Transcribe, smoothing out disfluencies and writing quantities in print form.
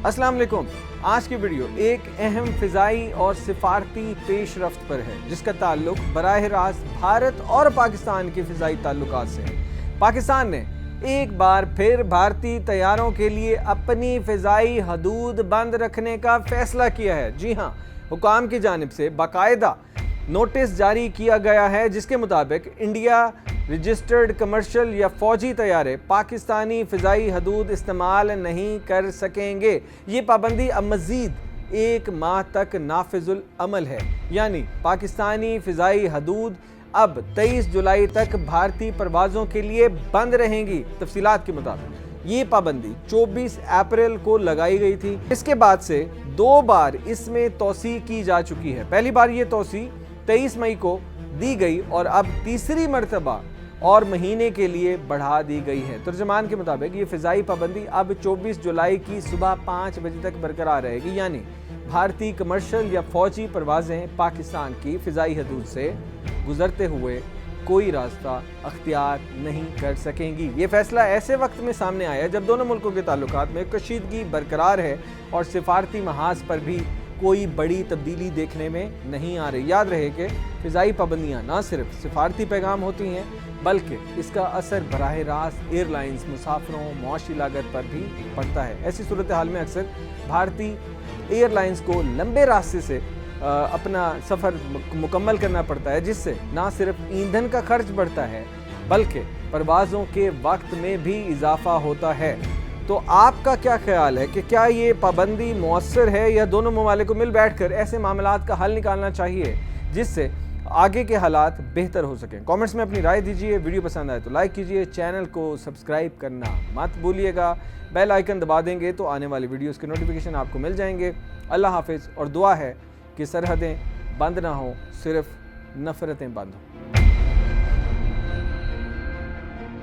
अस्सलाम वालेकुम। आज की वीडियो एक अहम फ़िज़ाई और सिफारती पेश रफ्त पर है जिसका ताल्लुक बराह रास्त भारत और पाकिस्तान के फ़िज़ाई ताल्लुकात से है। पाकिस्तान ने एक बार फिर भारतीय तैयारों के लिए अपनी फ़िज़ाई हदूद बंद रखने का फ़ैसला किया है। जी हाँ, हुकाम की जानिब से बाकायदा नोटिस जारी किया गया है जिसके मुताबिक इंडिया रजिस्टर्ड कमर्शियल या फ़ौजी तैयारे पाकिस्तानी फ़िज़ाई हदूद इस्तेमाल नहीं कर सकेंगे। ये पाबंदी अब मज़ीद एक माह तक नाफिजुल अमल है, यानी पाकिस्तानी फ़िज़ाई हदूद अब 23 जुलाई तक भारतीय परवाज़ों के लिए बंद रहेंगी। तफसीलात के मुताबिक ये पाबंदी 24 अप्रैल को लगाई गई थी। इसके बाद से 2 बार इसमें तोसी की जा चुकी है। पहली बार ये तोसी 23 मई को दी गई और अब तीसरी मरतबा और महीने के लिए बढ़ा दी गई है। तर्जुमान के मुताबिक ये फ़िज़ाई पाबंदी अब 24 जुलाई की सुबह 5 बजे तक बरकरार रहेगी, यानी भारतीय कमर्शियल या फ़ौजी परवाज़ें पाकिस्तान की फ़िज़ाई हदूद से गुज़रते हुए कोई रास्ता अख्तियार नहीं कर सकेंगी। ये फ़ैसला ऐसे वक्त में सामने आया जब दोनों मुल्कों के ताल्लुकात में कशीदगी बरकरार है और सिफारती महाज पर भी कोई बड़ी तब्दीली देखने में नहीं आ रही। याद रहे कि फ़िज़ाई पाबंदियाँ न सिर्फ सिफारती पैगाम होती हैं बल्कि इसका असर बराह रास्त एयरलाइंस, मुसाफिरों, मुआशी लागत पर भी पड़ता है। ऐसी सूरत हाल में अक्सर भारतीय एयरलाइंस को लंबे रास्ते से अपना सफ़र मुकम्मल करना पड़ता है, जिससे ना सिर्फ ईंधन का खर्च बढ़ता है बल्कि परवाज़ों के वक्त में भी इजाफा होता है। तो आपका क्या ख्याल है कि क्या ये पाबंदी मौसर है या दोनों ममालिक को मिल बैठकर ऐसे मामलात का हल निकालना चाहिए जिससे आगे के हालात बेहतर हो सकें? कमेंट्स में अपनी राय दीजिए। वीडियो पसंद आए तो लाइक कीजिए, चैनल को सब्सक्राइब करना मत भूलिएगा। बेल आइकन दबा देंगे तो आने वाली वीडियोस के नोटिफिकेशन आपको मिल जाएंगे। अल्लाह हाफिज़। और दुआ है कि सरहदें बंद ना हो, सिर्फ नफ़रतें बंद हों।